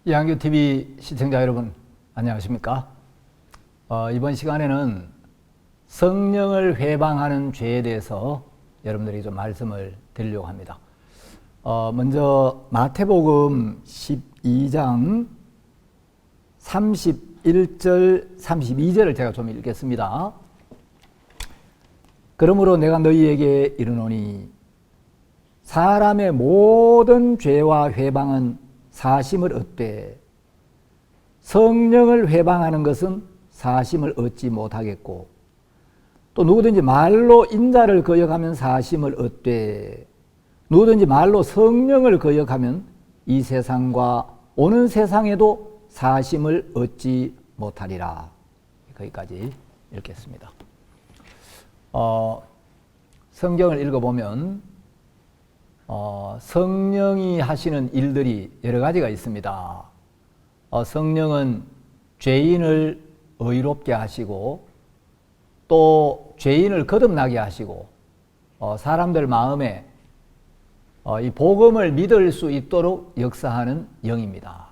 이한규TV 시청자 여러분 안녕하십니까? 이번 시간에는 성령을 회방하는 죄에 대해서 여러분들에게 좀 말씀을 드리려고 합니다. 먼저 마태복음 12장 31절 32절을 제가 좀 읽겠습니다. 그러므로 내가 너희에게 이르노니 사람의 모든 죄와 회방은 사심을 얻되 성령을 회방하는 것은 사심을 얻지 못하겠고 또 누구든지 말로 인자를 거역하면 사심을 얻되 누구든지 말로 성령을 거역하면 이 세상과 오는 세상에도 사심을 얻지 못하리라. 거기까지 읽겠습니다. 성경을 읽어보면 성령이 하시는 일들이 여러 가지가 있습니다. 성령은 죄인을 의롭게 하시고 또 죄인을 거듭나게 하시고 사람들 마음에 이 복음을 믿을 수 있도록 역사하는 영입니다.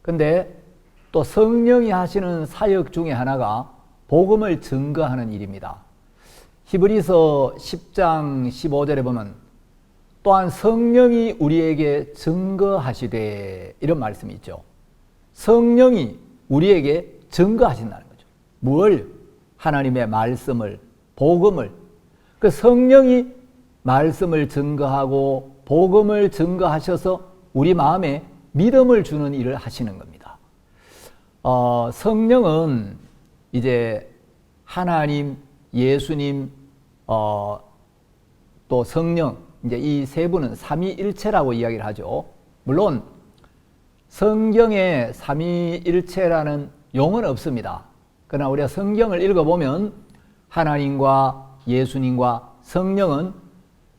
근데 또 성령이 하시는 사역 중에 하나가 복음을 증거하는 일입니다. 히브리서 10장 15절에 보면 또한 성령이 우리에게 증거하시되 이런 말씀이 있죠. 성령이 우리에게 증거하신다는 거죠. 뭘? 하나님의 말씀을, 복음을. 그 성령이 말씀을 증거하고 복음을 증거하셔서 우리 마음에 믿음을 주는 일을 하시는 겁니다. 성령은 이제 하나님, 예수님, 또 성령, 이제 이 세 분은 삼위일체라고 이야기를 하죠. 물론 성경에 삼위일체라는 용어는 없습니다. 그러나 우리가 성경을 읽어보면 하나님과 예수님과 성령은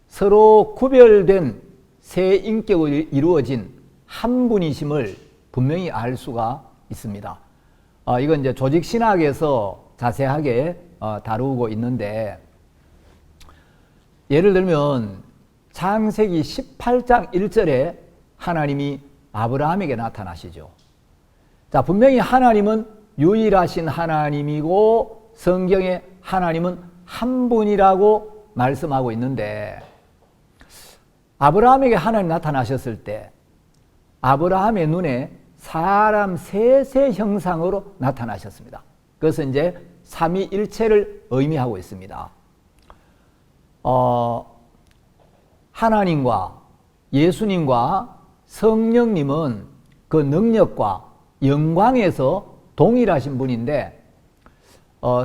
서로 구별된 세 인격으로 이루어진 한 분이심을 분명히 알 수가 있습니다. 이건 이제 조직신학에서 자세하게 다루고 있는데, 예를 들면 창세기 18장 1절에 하나님이 아브라함에게 나타나시죠. 자, 분명히 하나님은 유일하신 하나님이고 성경에 하나님은 한 분이라고 말씀하고 있는데, 아브라함에게 하나님 나타나셨을 때 아브라함의 눈에 사람 셋의 형상으로 나타나셨습니다. 그것은 이제 삼위일체를 의미하고 있습니다. 하나님과 예수님과 성령님은 그 능력과 영광에서 동일하신 분인데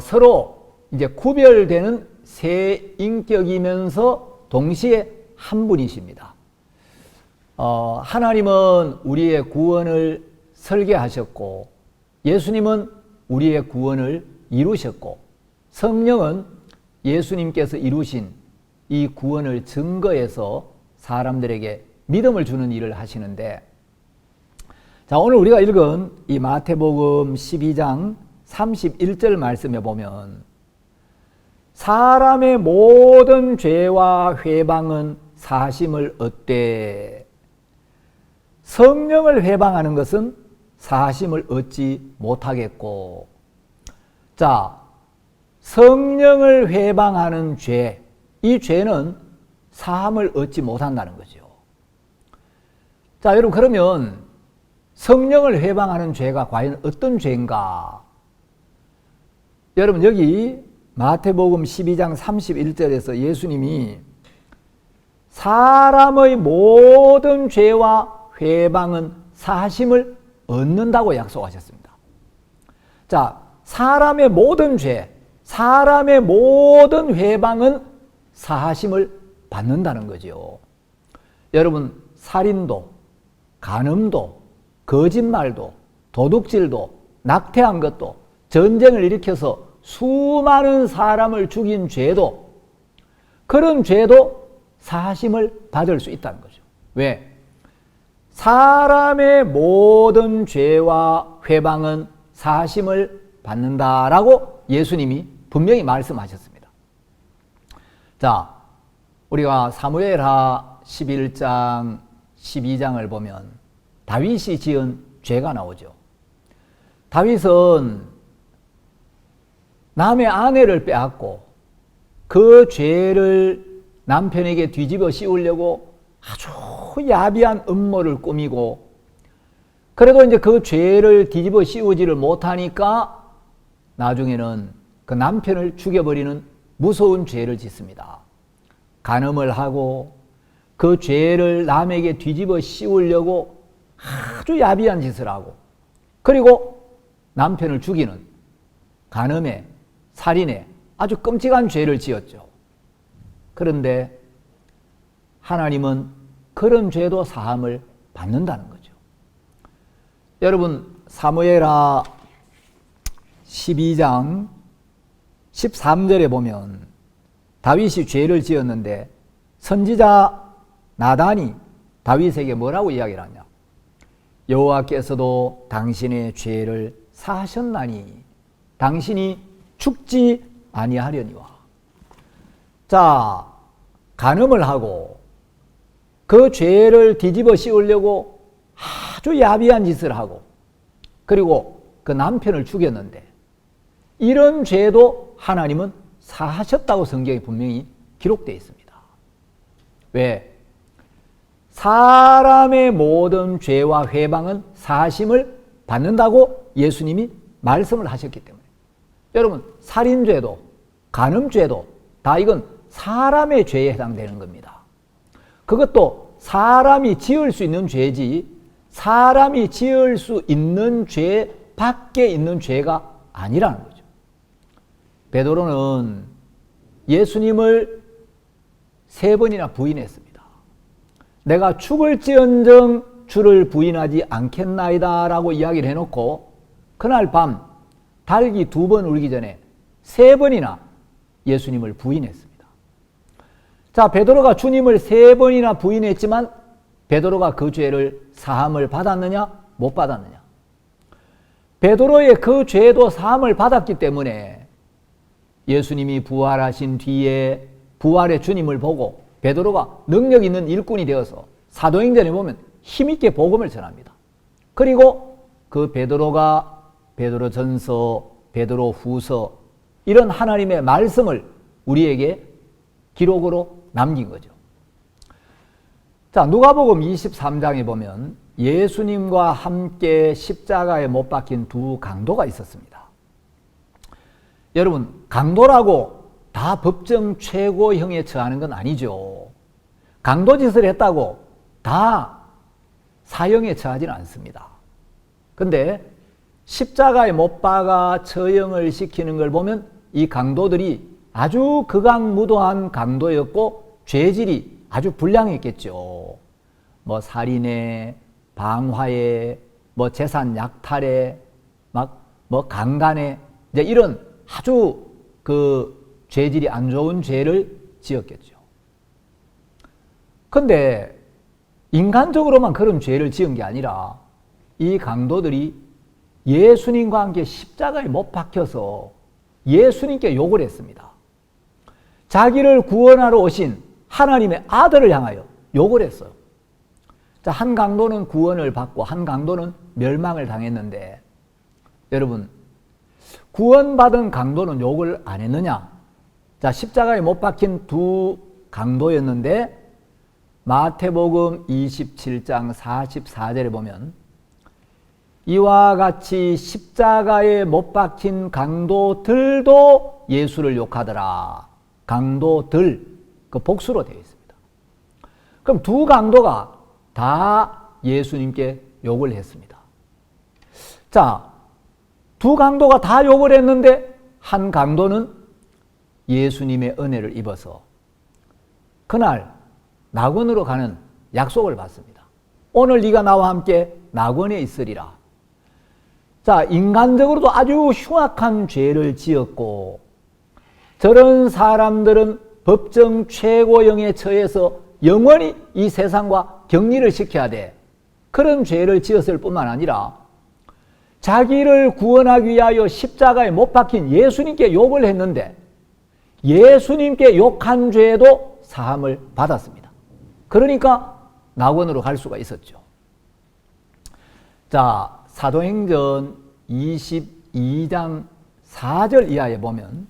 서로 이제 구별되는 세 인격이면서 동시에 한 분이십니다. 하나님은 우리의 구원을 설계하셨고 예수님은 우리의 구원을 이루셨고 성령은 예수님께서 이루신 이 구원을 증거해서 사람들에게 믿음을 주는 일을 하시는데, 자, 오늘 우리가 읽은 이 마태복음 12장 31절 말씀에 보면 사람의 모든 죄와 회방은 사심을 얻되 성령을 회방하는 것은 사심을 얻지 못하겠고, 자, 성령을 회방하는 죄, 이 죄는 사함을 얻지 못한다는 거죠. 자, 여러분, 그러면 성령을 회방하는 죄가 과연 어떤 죄인가? 여러분, 여기 마태복음 12장 31절에서 예수님이 사람의 모든 죄와 회방은 사심을 얻는다고 약속하셨습니다. 자, 사람의 모든 죄, 사람의 모든 회방은 사하심을 받는다는 거죠. 여러분, 살인도, 간음도, 거짓말도, 도둑질도, 낙태한 것도, 전쟁을 일으켜서 수많은 사람을 죽인 죄도, 그런 죄도 사하심을 받을 수 있다는 거죠. 왜? 사람의 모든 죄와 회방은 사하심을 받는다라고 예수님이 분명히 말씀하셨습니다. 자, 우리가 사무엘하 11장 12장을 보면 다윗이 지은 죄가 나오죠. 다윗은 남의 아내를 빼앗고 그 죄를 남편에게 뒤집어 씌우려고 아주 야비한 음모를 꾸미고, 그래도 이제 그 죄를 뒤집어 씌우지를 못하니까 나중에는 그 남편을 죽여버리는 무서운 죄를 짓습니다. 간음을 하고 그 죄를 남에게 뒤집어 씌우려고 아주 야비한 짓을 하고, 그리고 남편을 죽이는 간음에, 살인에 아주 끔찍한 죄를 지었죠. 그런데 하나님은 그런 죄도 사함을 받는다는 거죠. 여러분, 사무엘하 12장 13절에 보면 다윗이 죄를 지었는데 선지자 나단이 다윗에게 뭐라고 이야기를 하냐? 여호와께서도 당신의 죄를 사하셨나니 당신이 죽지 아니하려니와. 자, 간음을 하고 그 죄를 뒤집어 씌우려고 아주 야비한 짓을 하고, 그리고 그 남편을 죽였는데 이런 죄도 하나님은 사하셨다고 성경에 분명히 기록되어 있습니다. 왜? 사람의 모든 죄와 회방은 사하심을 받는다고 예수님이 말씀을 하셨기 때문에. 여러분, 살인죄도 간음죄도 다 이건 사람의 죄에 해당되는 겁니다. 그것도 사람이 지을 수 있는 죄지 사람이 지을 수 있는 죄 밖에 있는 죄가 아니라는 거죠. 베드로는 예수님을 3번이나 부인했습니다. 내가 죽을지언정 주를 부인하지 않겠나이다 라고 이야기를 해놓고 그날 밤 닭이 2번 울기 전에 3번이나 예수님을 부인했습니다. 자, 베드로가 주님을 3번이나 부인했지만 베드로가 그 죄를 사함을 받았느냐? 못 받았느냐? 베드로의 그 죄도 사함을 받았기 때문에 예수님이 부활하신 뒤에 부활의 주님을 보고 베드로가 능력 있는 일꾼이 되어서 사도행전에 보면 힘있게 복음을 전합니다. 그리고 그 베드로가 베드로전서, 베드로후서 이런 하나님의 말씀을 우리에게 기록으로 남긴 거죠. 자, 누가복음 23장에 보면 예수님과 함께 십자가에 못 박힌 2 강도가 있었습니다. 여러분, 강도라고 다 법정 최고형에 처하는 건 아니죠. 강도짓을 했다고 다 사형에 처하지는 않습니다. 근데 십자가에 못 박아 처형을 시키는 걸 보면 이 강도들이 아주 극악무도한 강도였고 죄질이 아주 불량했겠죠. 뭐 살인에, 방화에, 뭐 재산 약탈에, 뭐 강간에, 이제 이런 아주 그 죄질이 안 좋은 죄를 지었겠죠. 근데 인간적으로만 그런 죄를 지은 게 아니라 이 강도들이 예수님과 함께 십자가에 못 박혀서 예수님께 욕을 했습니다. 자기를 구원하러 오신 하나님의 아들을 향하여 욕을 했어요. 자, 한 강도는 구원을 받고 한 강도는 멸망을 당했는데, 여러분, 구원받은 강도는 욕을 안 했느냐? 자, 십자가에 못 박힌 2 강도였는데 마태복음 27장 44절에 보면 이와 같이 십자가에 못 박힌 강도들도 예수를 욕하더라. 강도들, 그 복수로 되어 있습니다. 그럼 2 강도가 다 예수님께 욕을 했습니다. 자, 2 강도가 다 욕을 했는데 한 강도는 예수님의 은혜를 입어서 그날 낙원으로 가는 약속을 받습니다. 오늘 네가 나와 함께 낙원에 있으리라. 자, 인간적으로도 아주 흉악한 죄를 지었고 저런 사람들은 법정 최고형에 처해서 영원히 이 세상과 격리를 시켜야 돼. 그런 죄를 지었을 뿐만 아니라 자기를 구원하기 위하여 십자가에 못 박힌 예수님께 욕을 했는데 예수님께 욕한 죄도 사함을 받았습니다. 그러니까 낙원으로 갈 수가 있었죠. 자, 사도행전 22장 4절 이하에 보면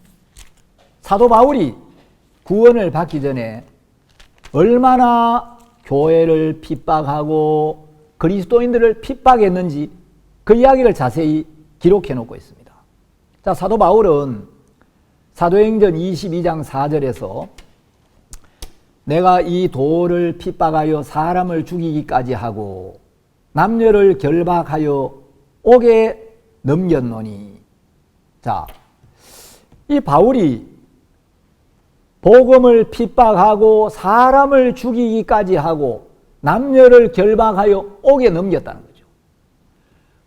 사도 바울이 구원을 받기 전에 얼마나 교회를 핍박하고 그리스도인들을 핍박했는지 그 이야기를 자세히 기록해 놓고 있습니다. 자, 사도 바울은 사도행전 22장 4절에서 내가 이 도를 핍박하여 사람을 죽이기까지 하고 남녀를 결박하여 옥에 넘겼노니. 자, 이 바울이 복음을 핍박하고 사람을 죽이기까지 하고 남녀를 결박하여 옥에 넘겼다는 거죠.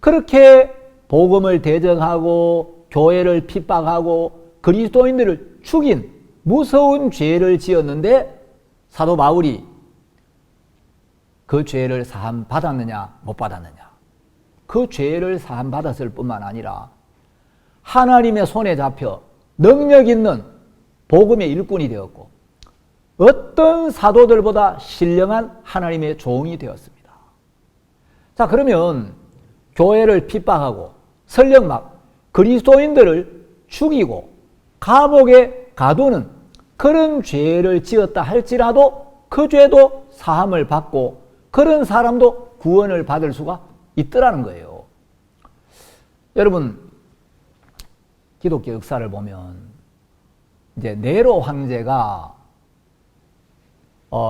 그렇게 복음을 대적하고 교회를 핍박하고 그리스도인들을 죽인 무서운 죄를 지었는데 사도 바울이 그 죄를 사함 받았느냐 못 받았느냐. 그 죄를 사함 받았을 뿐만 아니라 하나님의 손에 잡혀 능력 있는 복음의 일꾼이 되었고 어떤 사도들보다 신령한 하나님의 종이 되었습니다. 자, 그러면 교회를 핍박하고 설령 막 그리스도인들을 죽이고 감옥에 가두는 그런 죄를 지었다 할지라도 그 죄도 사함을 받고 그런 사람도 구원을 받을 수가 있더라는 거예요. 여러분, 기독교 역사를 보면 이제 네로 황제가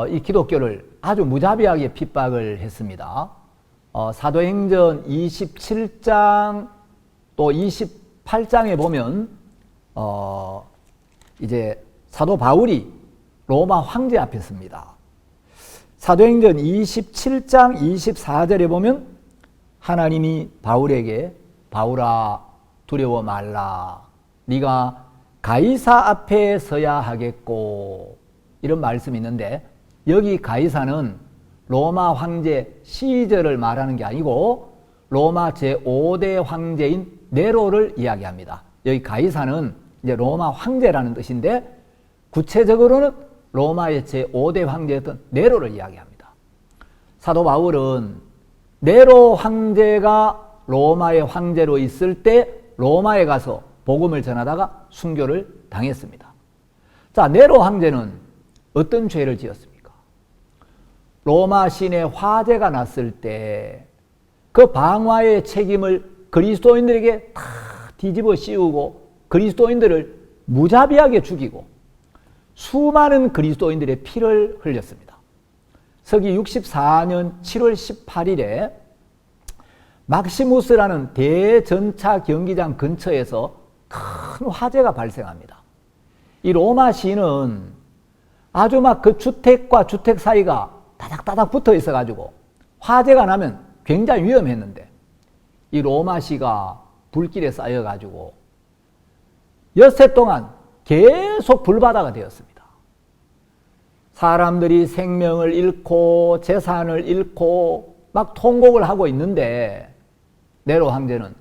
이 기독교를 아주 무자비하게 핍박을 했습니다. 사도행전 27장 또 28장에 보면 이제 사도 바울이 로마 황제 앞에 섭니다. 사도행전 27장 24절에 보면 하나님이 바울에게 바울아 두려워 말라. 네가 가이사 앞에 서야 하겠고 이런 말씀이 있는데 여기 가이사는 로마 황제 시저를 말하는 게 아니고 로마 제5대 황제인 네로를 이야기합니다. 여기 가이사는 이제 로마 황제라는 뜻인데 구체적으로는 로마의 제5대 황제였던 네로를 이야기합니다. 사도 바울은 네로 황제가 로마의 황제로 있을 때 로마에 가서 복음을 전하다가 순교를 당했습니다. 자, 네로 황제는 어떤 죄를 지었습니까? 로마 시내 화재가 났을 때 그 방화의 책임을 그리스도인들에게 다 뒤집어 씌우고 그리스도인들을 무자비하게 죽이고 수많은 그리스도인들의 피를 흘렸습니다. 서기 64년 7월 18일에 막시무스라는 대전차 경기장 근처에서 큰 화재가 발생합니다. 이 로마 시는 아주 막 그 주택과 주택 사이가 다닥다닥 붙어 있어가지고 화재가 나면 굉장히 위험했는데 이 로마 시가 불길에 쌓여가지고 엿새 동안 계속 불바다가 되었습니다. 사람들이 생명을 잃고 재산을 잃고 막 통곡을 하고 있는데 네로 황제는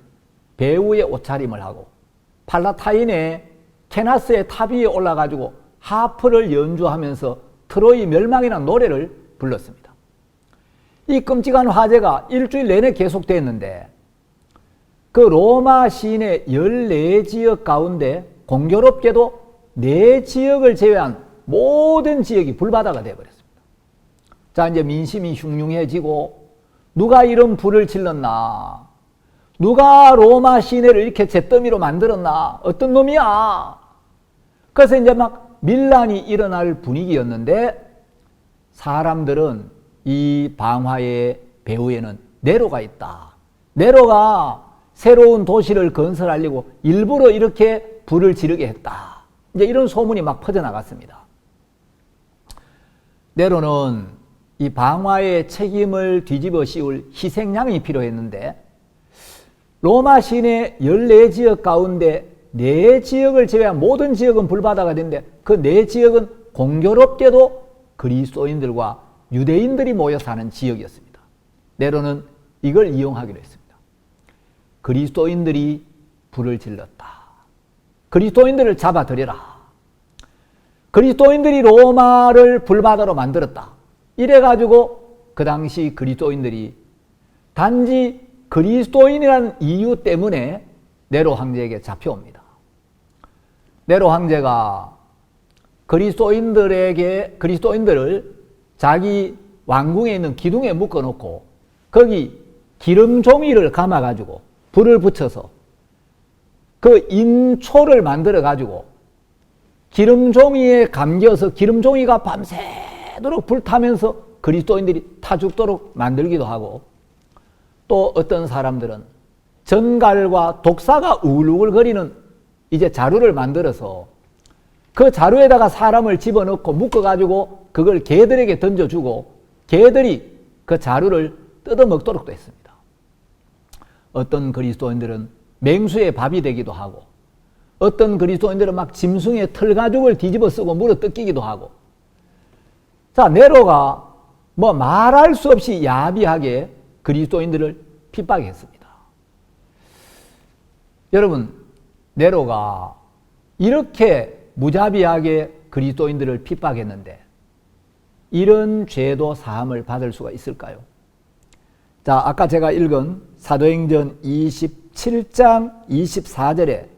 배우의 옷차림을 하고 팔라타인의 케나스의 탑 위에 올라가지고 하프를 연주하면서 트로이 멸망이라는 노래를 불렀습니다. 이 끔찍한 화재가 일주일 내내 계속됐는데 그 로마 시내 14지역 가운데 공교롭게도 4지역을 제외한 모든 지역이 불바다가 되어버렸습니다. 자, 이제 민심이 흉흉해지고 누가 이런 불을 질렀나? 누가 로마 시내를 이렇게 잿더미로 만들었나? 어떤 놈이야? 그래서 이제 막 밀란이 일어날 분위기였는데 사람들은 이 방화의 배후에는 네로가 있다. 네로가 새로운 도시를 건설하려고 일부러 이렇게 불을 지르게 했다. 이제 이런 소문이 막 퍼져나갔습니다. 네로는 이 방화의 책임을 뒤집어 씌울 희생양이 필요했는데 로마 시내 14지역 가운데 4지역을 제외한 모든 지역은 불바다가 됐는데 그 4지역은 공교롭게도 그리스도인들과 유대인들이 모여 사는 지역이었습니다. 네로는 이걸 이용하기로 했습니다. 그리스도인들이 불을 질렀다. 그리스도인들을 잡아들여라. 그리스도인들이 로마를 불바다로 만들었다. 이래가지고 그 당시 그리스도인들이 단지 그리스도인이라는 이유 때문에 네로 황제에게 잡혀옵니다. 네로 황제가 그리스도인들을 자기 왕궁에 있는 기둥에 묶어놓고 거기 기름 종이를 감아가지고 불을 붙여서 그 인초를 만들어가지고 기름 종이에 감겨서 기름 종이가 밤새도록 불타면서 그리스도인들이 타 죽도록 만들기도 하고, 또 어떤 사람들은 전갈과 독사가 우글우글거리는 이제 자루를 만들어서 그 자루에다가 사람을 집어넣고 묶어가지고 그걸 개들에게 던져주고 개들이 그 자루를 뜯어먹도록도 했습니다. 어떤 그리스도인들은 맹수의 밥이 되기도 하고, 어떤 그리스도인들은 막 짐승의 털가죽을 뒤집어 쓰고 물어 뜯기기도 하고. 자, 네로가 뭐 말할 수 없이 야비하게 그리스도인들을 핍박했습니다. 여러분, 네로가 이렇게 무자비하게 그리스도인들을 핍박했는데 이런 죄도 사함을 받을 수가 있을까요? 자, 아까 제가 읽은 사도행전 27장 24절에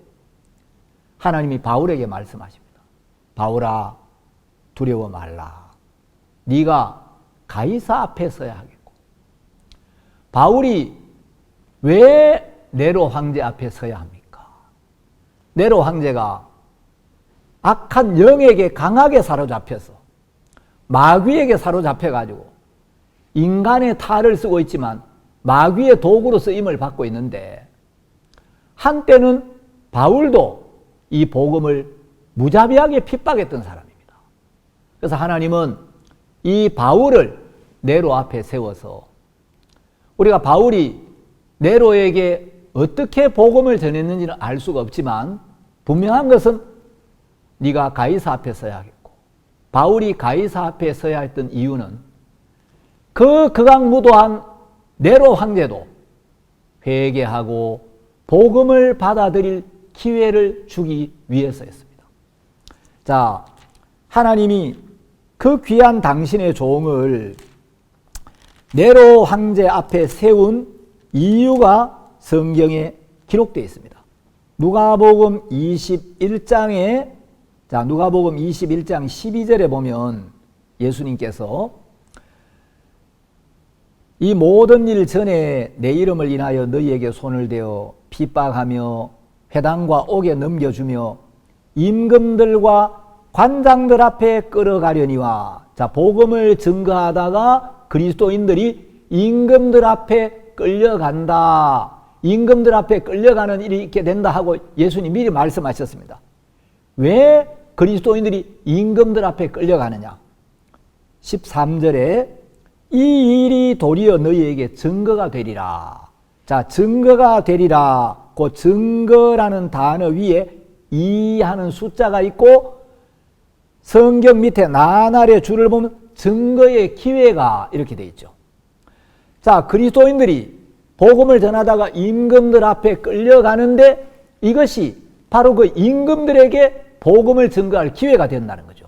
하나님이 바울에게 말씀하십니다. 바울아, 두려워 말라. 네가 가이사 앞에 서야 하겠고. 바울이 왜 네로 황제 앞에 서야 합니까? 네로 황제가 악한 영에게 강하게 사로잡혀서 마귀에게 사로잡혀가지고 인간의 탈을 쓰고 있지만 마귀의 도구로 쓰임을 받고 있는데, 한때는 바울도 이 복음을 무자비하게 핍박했던 사람입니다. 그래서 하나님은 이 바울을 네로 앞에 세워서, 우리가 바울이 네로에게 어떻게 복음을 전했는지는 알 수가 없지만 분명한 것은 네가 가이사 앞에 서야 하겠고, 바울이 가이사 앞에 서야 했던 이유는 그 극악무도한 네로 황제도 회개하고 복음을 받아들일 기회를 주기 위해서였습니다. 자, 하나님이 그 귀한 당신의 종을 네로 황제 앞에 세운 이유가 성경에 기록되어 있습니다. 누가복음 21장에, 자, 누가복음 21장 12절에 보면 예수님께서 이 모든 일 전에 내 이름을 인하여 너희에게 손을 대어 핍박하며 회당과 옥에 넘겨주며 임금들과 관장들 앞에 끌어가려니와. 자, 복음을 증거하다가 그리스도인들이 임금들 앞에 끌려간다. 임금들 앞에 끌려가는 일이 있게 된다 하고 예수님 미리 말씀하셨습니다. 왜 그리스도인들이 임금들 앞에 끌려가느냐? 13절에 이 일이 도리어 너희에게 증거가 되리라. 자, 증거가 되리라. 그 증거라는 단어 위에 이 하는 숫자가 있고 성경 밑에 나날의 줄을 보면 증거의 기회가 이렇게 돼 있죠. 자, 그리스도인들이 복음을 전하다가 임금들 앞에 끌려가는데 이것이 바로 그 임금들에게 복음을 증거할 기회가 된다는 거죠.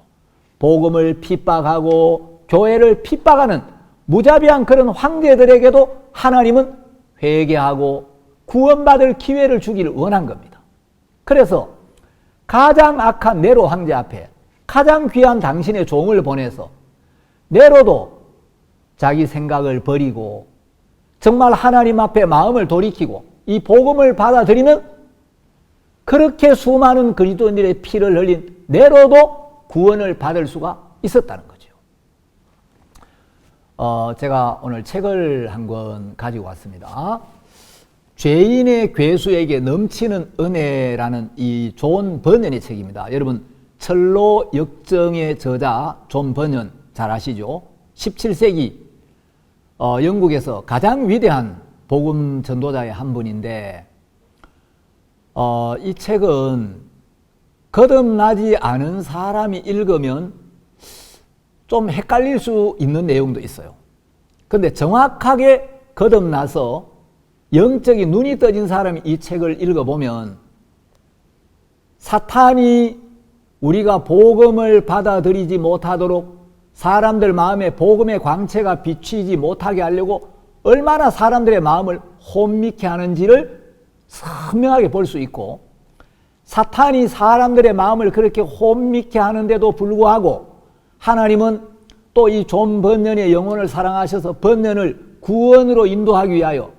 복음을 핍박하고 교회를 핍박하는 무자비한 그런 황제들에게도 하나님은 회개하고 구원받을 기회를 주기를 원한 겁니다. 그래서 가장 악한 네로 황제 앞에 가장 귀한 당신의 종을 보내서 네로도 자기 생각을 버리고 정말 하나님 앞에 마음을 돌이키고 이 복음을 받아들이는, 그렇게 수많은 그리스도인들의 피를 흘린 네로도 구원을 받을 수가 있었다는 거죠. 제가 오늘 책을 한 권 가지고 왔습니다. 죄인의 괴수에게 넘치는 은혜라는 이 존 버년의 책입니다. 여러분, 철로 역정의 저자 존 버년 잘 아시죠? 17세기 영국에서 가장 위대한 복음 전도자의 한 분인데, 이 책은 거듭나지 않은 사람이 읽으면 좀 헷갈릴 수 있는 내용도 있어요. 그런데 정확하게 거듭나서 영적인 눈이 떠진 사람이 이 책을 읽어보면 사탄이 우리가 복음을 받아들이지 못하도록 사람들 마음에 복음의 광채가 비치지 못하게 하려고 얼마나 사람들의 마음을 혼미케 하는지를 선명하게 볼 수 있고, 사탄이 사람들의 마음을 그렇게 혼미케 하는데도 불구하고 하나님은 또 이 존 번년의 영혼을 사랑하셔서 번년을 구원으로 인도하기 위하여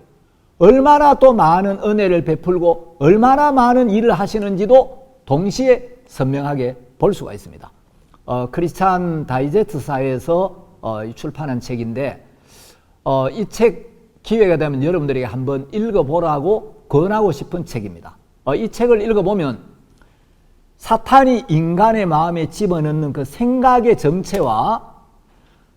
얼마나 또 많은 은혜를 베풀고 얼마나 많은 일을 하시는지도 동시에 선명하게 볼 수가 있습니다. 크리스찬 다이제스트사에서 출판한 책인데, 이 책 기회가 되면 여러분들에게 한번 읽어보라고 권하고 싶은 책입니다. 이 책을 읽어보면 사탄이 인간의 마음에 집어넣는 그 생각의 정체와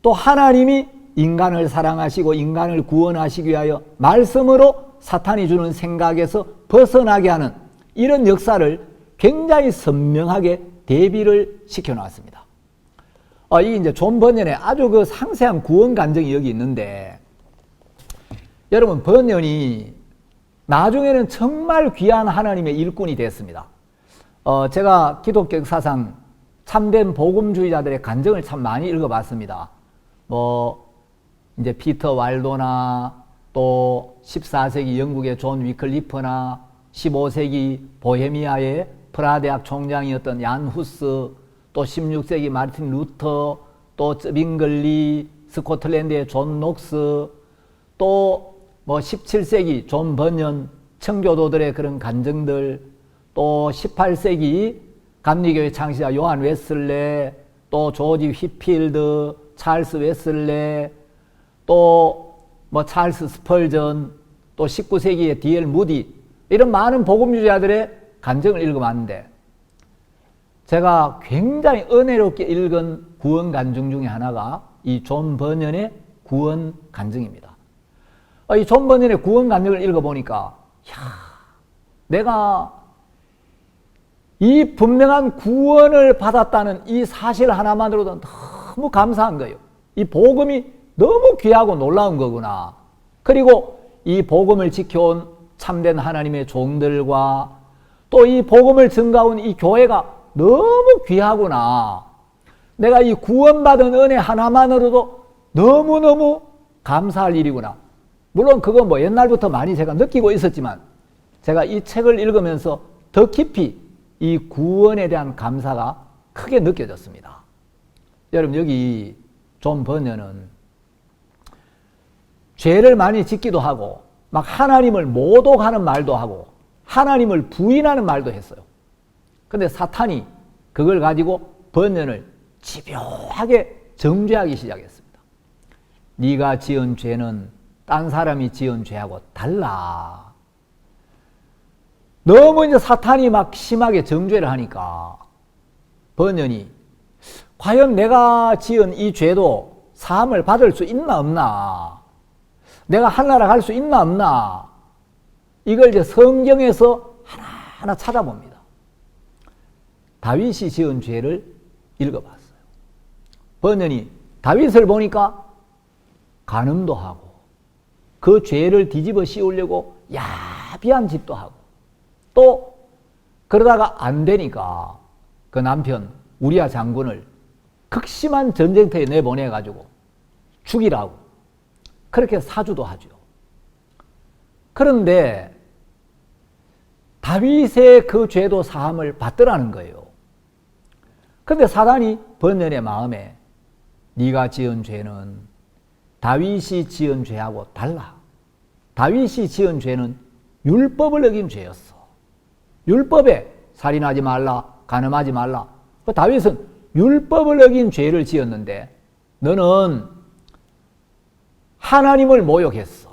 또 하나님이 인간을 사랑하시고 인간을 구원하시기 위하여 말씀으로 사탄이 주는 생각에서 벗어나게 하는 이런 역사를 굉장히 선명하게 대비를 시켜놨습니다. 이게 이제 존 번연의 아주 그 상세한 구원 간증이 여기 있는데, 여러분, 번연이 나중에는 정말 귀한 하나님의 일꾼이 됐습니다. 제가 기독교 역사상 참된 복음주의자들의 간증을 참 많이 읽어봤습니다. 이제 피터 왈도나 또 14세기 영국의 존 위클리프나 15세기 보헤미아의 프라대학 총장이었던 얀 후스, 또 16세기 마르틴 루터, 또 빙글리, 스코틀랜드의 존 녹스, 또 17세기 존 번연 청교도들의 그런 간증들, 또 18세기 감리교회 창시자 요한 웨슬레, 또 조지 휘필드, 찰스 웨슬레, 또 찰스 스펄전, 또 19세기의 D.L. 무디, 이런 많은 복음주의자들의 간증을 읽어봤는데, 제가 굉장히 은혜롭게 읽은 구원 간증 중에 하나가 이 존 번연의 구원 간증입니다. 이 존 번연의 구원 간증을 읽어보니까, 내가 이 분명한 구원을 받았다는 이 사실 하나만으로도 너무 감사한 거예요. 이 복음이 너무 귀하고 놀라운 거구나. 그리고 이 복음을 지켜온 참된 하나님의 종들과 또 이 복음을 증가온 이 교회가 너무 귀하구나. 내가 이 구원받은 은혜 하나만으로도 너무너무 감사할 일이구나. 물론 그건 옛날부터 많이 제가 느끼고 있었지만, 제가 이 책을 읽으면서 더 깊이 이 구원에 대한 감사가 크게 느껴졌습니다. 여러분, 여기 존 번연은 죄를 많이 짓기도 하고 막 하나님을 모독하는 말도 하고 하나님을 부인하는 말도 했어요. 근데 사탄이 그걸 가지고 번연을 집요하게 정죄하기 시작했습니다. 네가 지은 죄는 딴 사람이 지은 죄하고 달라. 너무 이제 사탄이 막 심하게 정죄를 하니까 번연이 과연 내가 지은 이 죄도 사함을 받을 수 있나 없나, 내가 하늘나라 갈 수 있나 없나, 이걸 이제 성경에서 하나하나 찾아봅니다. 다윗이 지은 죄를 읽어봤어요. 번연이 다윗을 보니까 간음도 하고 그 죄를 뒤집어 씌우려고 야비한 짓도 하고, 또 그러다가 안 되니까 그 남편 우리아 장군을 극심한 전쟁터에 내보내가지고 죽이라고 그렇게 사주도 하죠. 그런데 다윗의 그 죄도 사함을 받더라는 거예요. 그런데 사단이 번연의 마음에 네가 지은 죄는 다윗이 지은 죄하고 달라. 다윗이 지은 죄는 율법을 어긴 죄였어. 율법에 살인하지 말라, 간음하지 말라. 다윗은 율법을 어긴 죄를 지었는데 너는 하나님을 모욕했어.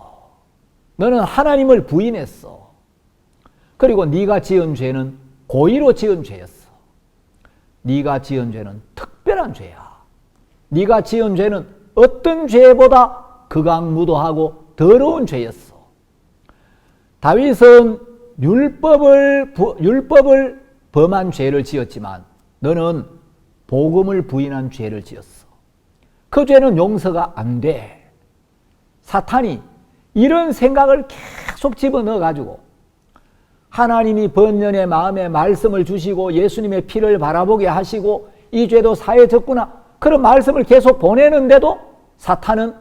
너는 하나님을 부인했어. 그리고 네가 지은 죄는 고의로 지은 죄였어. 네가 지은 죄는 특별한 죄야. 네가 지은 죄는 어떤 죄보다 극악무도하고 더러운 죄였어. 다윗은 율법을 범한 죄를 지었지만 너는 복음을 부인한 죄를 지었어. 그 죄는 용서가 안 돼. 사탄이 이런 생각을 계속 집어넣어가지고 하나님이 번연의 마음에 말씀을 주시고 예수님의 피를 바라보게 하시고 이 죄도 사해졌구나, 그런 말씀을 계속 보내는데도 사탄은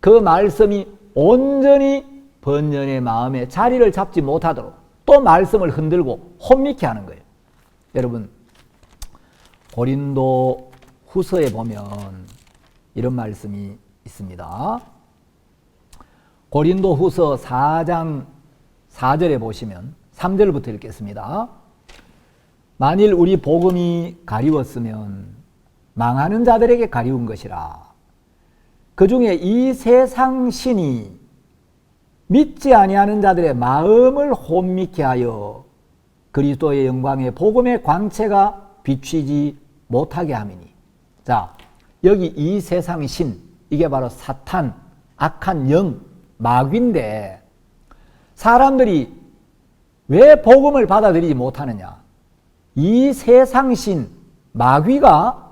그 말씀이 온전히 번연의 마음에 자리를 잡지 못하도록 또 말씀을 흔들고 혼미케 하는 거예요. 여러분, 고린도 후서에 보면 이런 말씀이 있습니다. 고린도 후서 4장 4절에 보시면 3절부터 읽겠습니다. 만일 우리 복음이 가리웠으면 망하는 자들에게 가리운 것이라. 그 중에 이 세상 신이 믿지 아니하는 자들의 마음을 혼미케 하여 그리스도의 영광의 복음의 광채가 비추지 못하게 함이니. 자, 여기 이 세상 신, 이게 바로 사탄, 악한 영, 마귀인데 사람들이 왜 복음을 받아들이지 못하느냐? 이 세상 신, 마귀가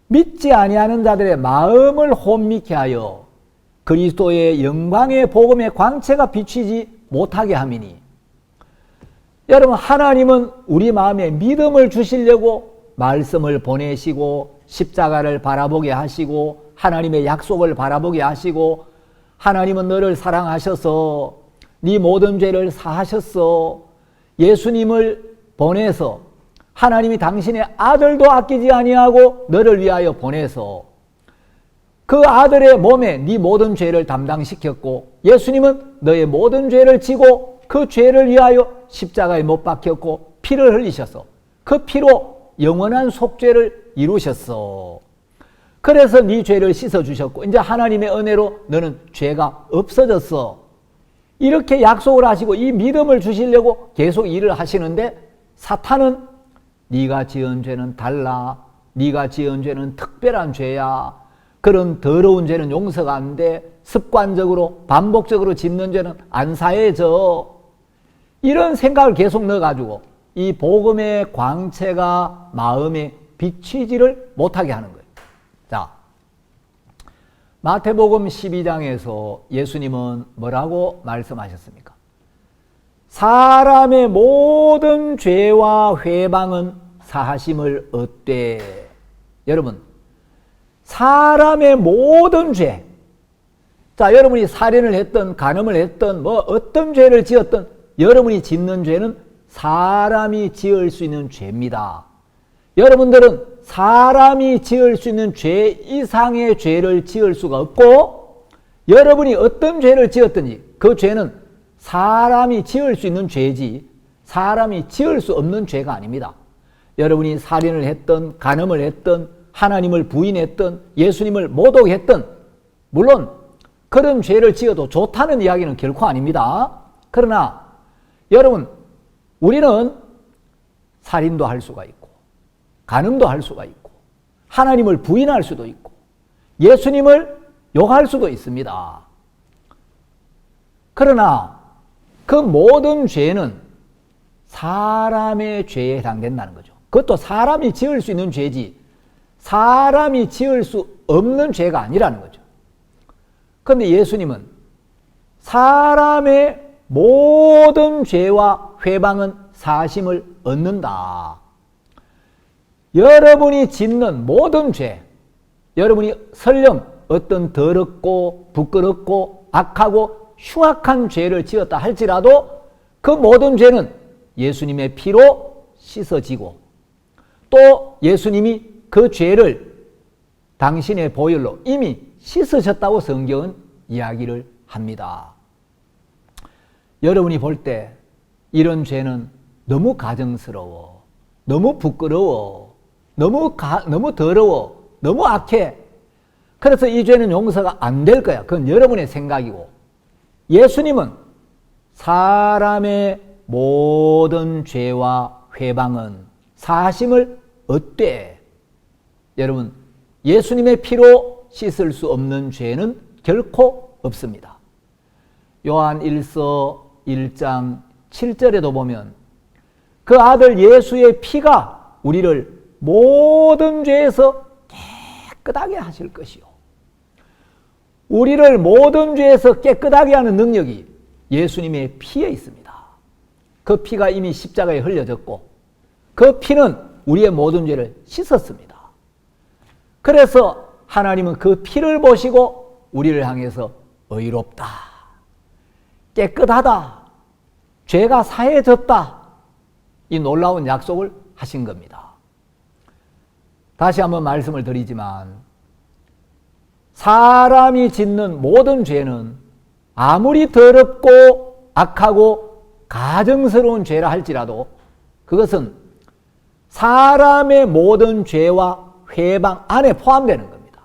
믿지 아니하는 자들의 마음을 혼미케 하여 그리스도의 영광의 복음의 광채가 비추지 못하게 함이니. 여러분, 하나님은 우리 마음에 믿음을 주시려고 말씀을 보내시고 십자가를 바라보게 하시고 하나님의 약속을 바라보게 하시고 하나님은 너를 사랑하셔서 네 모든 죄를 사하셨어. 예수님을 보내서 하나님이 당신의 아들도 아끼지 아니하고 너를 위하여 보내서 그 아들의 몸에 네 모든 죄를 담당시켰고 예수님은 너의 모든 죄를 지고 그 죄를 위하여 십자가에 못 박혔고 피를 흘리셔서 그 피로 영원한 속죄를 이루셨어. 그래서 네 죄를 씻어주셨고 이제 하나님의 은혜로 너는 죄가 없어졌어. 이렇게 약속을 하시고 이 믿음을 주시려고 계속 일을 하시는데 사탄은 네가 지은 죄는 달라. 네가 지은 죄는 특별한 죄야. 그런 더러운 죄는 용서가 안 돼. 습관적으로 반복적으로 짓는 죄는 안 사해져. 이런 생각을 계속 넣어가지고 이 복음의 광채가 마음에 비치지를 못하게 하는 거예요. 자, 마태복음 12장에서 예수님은 뭐라고 말씀하셨습니까? 사람의 모든 죄와 회방은 사하심을 얻되. 여러분, 사람의 모든 죄. 자, 여러분이 살인을 했던 간음을 했던 뭐 어떤 죄를 지었던 여러분이 짓는 죄는 사람이 지을 수 있는 죄입니다. 여러분들은 사람이 지을 수 있는 죄 이상의 죄를 지을 수가 없고 여러분이 어떤 죄를 지었든지 그 죄는 사람이 지을 수 있는 죄지 사람이 지을 수 없는 죄가 아닙니다. 여러분이 살인을 했던 간음을 했던 하나님을 부인했던 예수님을 모독했던 물론 그런 죄를 지어도 좋다는 이야기는 결코 아닙니다. 그러나 여러분, 우리는 살인도 할 수가 있고 간음도 할 수가 있고 하나님을 부인할 수도 있고 예수님을 욕할 수도 있습니다. 그러나 그 모든 죄는 사람의 죄에 해당된다는 거죠. 그것도 사람이 지을 수 있는 죄지 사람이 지을 수 없는 죄가 아니라는 거죠. 그런데 예수님은 사람의 모든 죄와 회방은 사심을 얻는다. 여러분이 짓는 모든 죄, 여러분이 설령 어떤 더럽고 부끄럽고 악하고 흉악한 죄를 지었다 할지라도 그 모든 죄는 예수님의 피로 씻어지고 또 예수님이 그 죄를 당신의 보혈로 이미 씻으셨다고 성경은 이야기를 합니다. 여러분이 볼 때 이런 죄는 너무 가증스러워, 너무 부끄러워, 너무 더러워, 너무 악해. 그래서 이 죄는 용서가 안 될 거야. 그건 여러분의 생각이고 예수님은 사람의 모든 죄와 회방은 사하심을 얻되. 여러분, 예수님의 피로 씻을 수 없는 죄는 결코 없습니다. 요한 1서 1장 7절에도 보면 그 아들 예수의 피가 우리를 모든 죄에서 깨끗하게 하실 것이요. 우리를 모든 죄에서 깨끗하게 하는 능력이 예수님의 피에 있습니다. 그 피가 이미 십자가에 흘려졌고 그 피는 우리의 모든 죄를 씻었습니다. 그래서 하나님은 그 피를 보시고 우리를 향해서 의롭다 깨끗하다, 죄가 사해졌다, 이 놀라운 약속을 하신 겁니다. 다시 한번 말씀을 드리지만 사람이 짓는 모든 죄는 아무리 더럽고 악하고 가증스러운 죄라 할지라도 그것은 사람의 모든 죄와 회방 안에 포함되는 겁니다.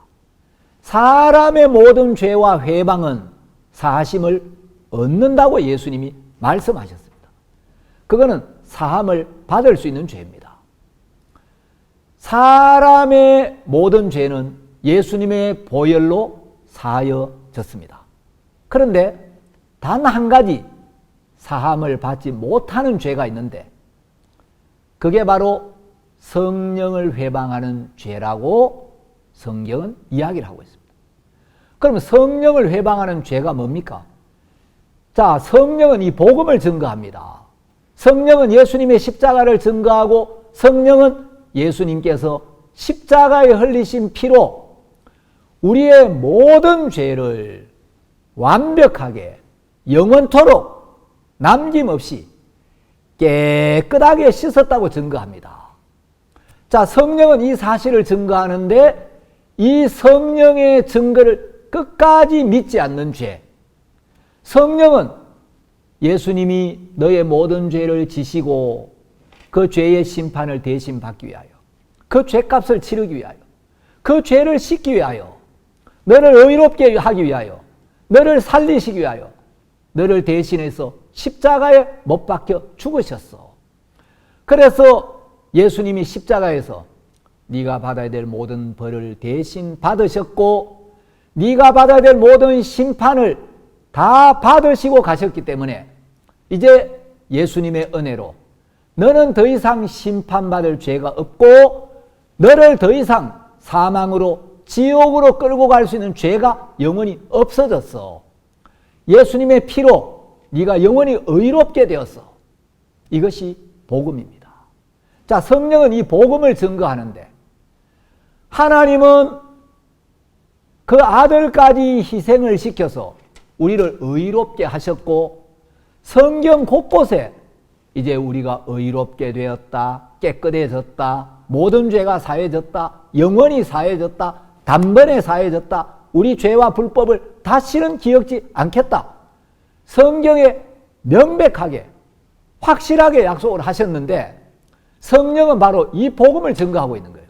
사람의 모든 죄와 회방은 사하심을 얻는다고 예수님이 말씀하셨습니다. 그거는 사함을 받을 수 있는 죄입니다. 사람의 모든 죄는 예수님의 보혈로 사하여졌습니다. 그런데 단 한 가지 사함을 받지 못하는 죄가 있는데 그게 바로 성령을 회방하는 죄라고 성경은 이야기를 하고 있습니다. 그럼 성령을 회방하는 죄가 뭡니까? 자, 성령은 이 복음을 증거합니다. 성령은 예수님의 십자가를 증거하고 성령은 예수님께서 십자가에 흘리신 피로 우리의 모든 죄를 완벽하게 영원토록 남김없이 깨끗하게 씻었다고 증거합니다. 자, 성령은 이 사실을 증거하는데 이 성령의 증거를 끝까지 믿지 않는 죄, 성령은 예수님이 너의 모든 죄를 지시고 그 죄의 심판을 대신 받기 위하여, 그 죄값을 치르기 위하여, 그 죄를 씻기 위하여, 너를 의롭게 하기 위하여, 너를 살리시기 위하여 너를 대신해서 십자가에 못 박혀 죽으셨어. 그래서 예수님이 십자가에서 네가 받아야 될 모든 벌을 대신 받으셨고 네가 받아야 될 모든 심판을 다 받으시고 가셨기 때문에 이제 예수님의 은혜로 너는 더 이상 심판받을 죄가 없고 너를 더 이상 사망으로 지옥으로 끌고 갈 수 있는 죄가 영원히 없어졌어. 예수님의 피로 네가 영원히 의롭게 되었어. 이것이 복음입니다. 자, 성령은 이 복음을 증거하는데 하나님은 그 아들까지 희생을 시켜서 우리를 의롭게 하셨고 성경 곳곳에 이제 우리가 의롭게 되었다, 깨끗해졌다, 모든 죄가 사해졌다, 영원히 사해졌다, 단번에 사해졌다, 우리 죄와 불법을 다시는 기억지 않겠다. 성경에 명백하게 확실하게 약속을 하셨는데 성령은 바로 이 복음을 증거하고 있는 거예요.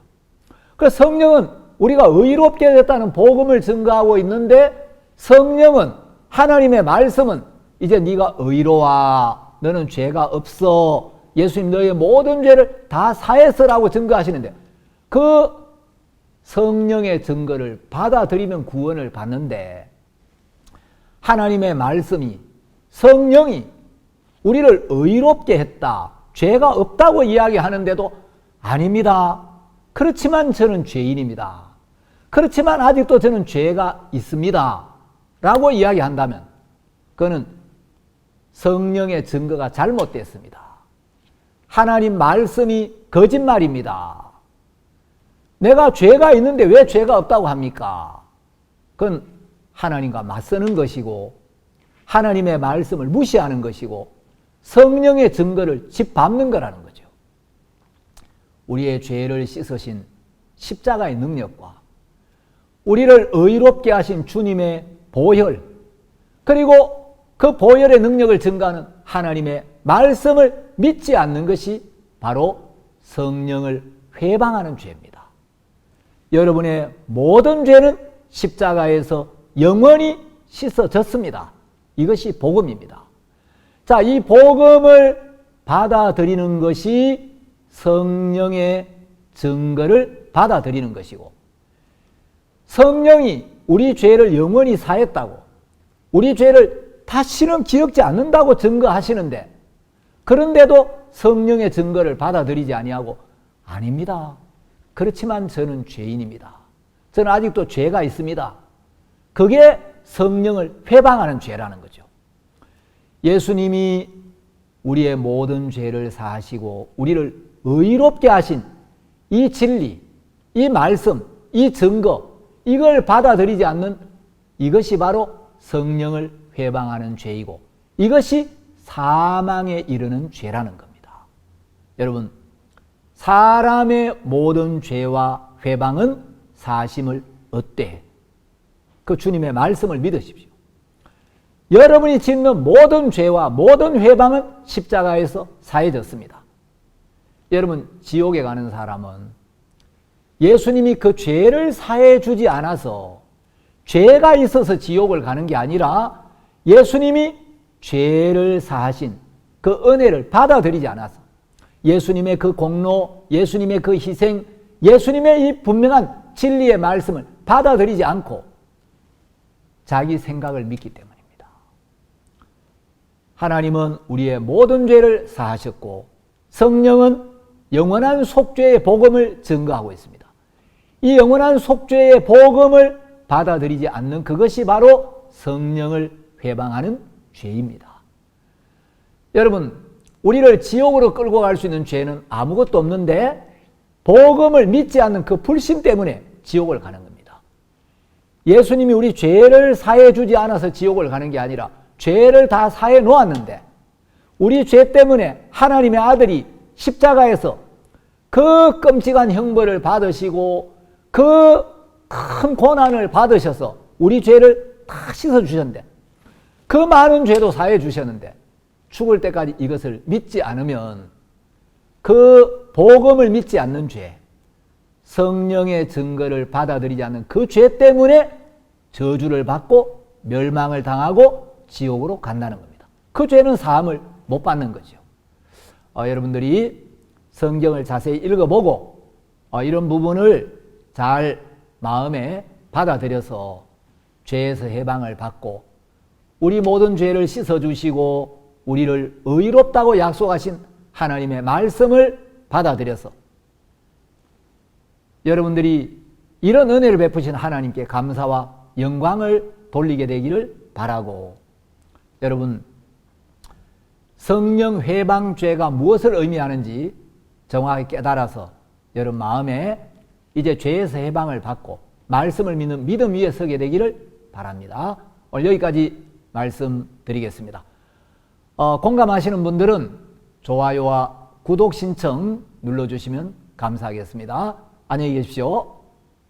그래서 성령은 우리가 의롭게 됐다는 복음을 증거하고 있는데 성령은 하나님의 말씀은 이제 네가 의로워, 너는 죄가 없어, 예수님 너의 모든 죄를 다 사했어라고 증거하시는데 그 성령의 증거를 받아들이면 구원을 받는데 하나님의 말씀이 성령이 우리를 의롭게 했다, 죄가 없다고 이야기하는데도 아닙니다. 그렇지만 저는 죄인입니다. 그렇지만 아직도 저는 죄가 있습니다. 라고 이야기한다면 그거는 성령의 증거가 잘못됐습니다. 하나님 말씀이 거짓말입니다. 내가 죄가 있는데 왜 죄가 없다고 합니까? 그건 하나님과 맞서는 것이고 하나님의 말씀을 무시하는 것이고 성령의 증거를 짓밟는 거라는 거죠. 우리의 죄를 씻으신 십자가의 능력과 우리를 의롭게 하신 주님의 보혈, 그리고 그 보혈의 능력을 증가하는 하나님의 말씀을 믿지 않는 것이 바로 성령을 회방하는 죄입니다. 여러분의 모든 죄는 십자가에서 영원히 씻어졌습니다. 이것이 복음입니다. 자, 이 복음을 받아들이는 것이 성령의 증거를 받아들이는 것이고 성령이 우리 죄를 영원히 사했다고 우리 죄를 다시는 기억지 않는다고 증거하시는데 그런데도 성령의 증거를 받아들이지 아니하고 아닙니다. 그렇지만 저는 죄인입니다. 저는 아직도 죄가 있습니다. 그게 성령을 회방하는 죄라는 거죠. 예수님이 우리의 모든 죄를 사하시고 우리를 의롭게 하신 이 진리, 이 말씀, 이 증거, 이걸 받아들이지 않는 이것이 바로 성령을 회방하는 죄이고 이것이 사망에 이르는 죄라는 겁니다. 여러분, 사람의 모든 죄와 회방은 사심을 얻되 그 주님의 말씀을 믿으십시오. 여러분이 짓는 모든 죄와 모든 회방은 십자가에서 사해졌습니다. 여러분, 지옥에 가는 사람은 예수님이 그 죄를 사해 주지 않아서 죄가 있어서 지옥을 가는 게 아니라 예수님이 죄를 사하신 그 은혜를 받아들이지 않아서 예수님의 그 공로, 예수님의 그 희생, 예수님의 이 분명한 진리의 말씀을 받아들이지 않고 자기 생각을 믿기 때문입니다. 하나님은 우리의 모든 죄를 사하셨고 성령은 영원한 속죄의 복음을 증거하고 있습니다. 이 영원한 속죄의 복음을 받아들이지 않는 그것이 바로 성령을 회방하는 죄입니다. 여러분, 우리를 지옥으로 끌고 갈 수 있는 죄는 아무것도 없는데 복음을 믿지 않는 그 불신 때문에 지옥을 가는 겁니다. 예수님이 우리 죄를 사해 주지 않아서 지옥을 가는 게 아니라 죄를 다 사해 놓았는데 우리 죄 때문에 하나님의 아들이 십자가에서 그 끔찍한 형벌을 받으시고 그 큰 고난을 받으셔서 우리 죄를 다 씻어주셨는데 그 많은 죄도 사해 주셨는데 죽을 때까지 이것을 믿지 않으면 그 복음을 믿지 않는 죄, 성령의 증거를 받아들이지 않는 그 죄 때문에 저주를 받고 멸망을 당하고 지옥으로 간다는 겁니다. 그 죄는 사함을 못 받는 거죠. 여러분들이 성경을 자세히 읽어보고 이런 부분을 잘 마음에 받아들여서 죄에서 해방을 받고 우리 모든 죄를 씻어주시고 우리를 의롭다고 약속하신 하나님의 말씀을 받아들여서 여러분들이 이런 은혜를 베푸신 하나님께 감사와 영광을 돌리게 되기를 바라고, 여러분, 성령 회방죄가 무엇을 의미하는지 정확하게 깨달아서 여러분 마음에 이제 죄에서 해방을 받고 말씀을 믿는 믿음 위에 서게 되기를 바랍니다. 오늘 여기까지 말씀드리겠습니다. 공감하시는 분들은 좋아요와 구독 신청 눌러주시면 감사하겠습니다. 안녕히 계십시오.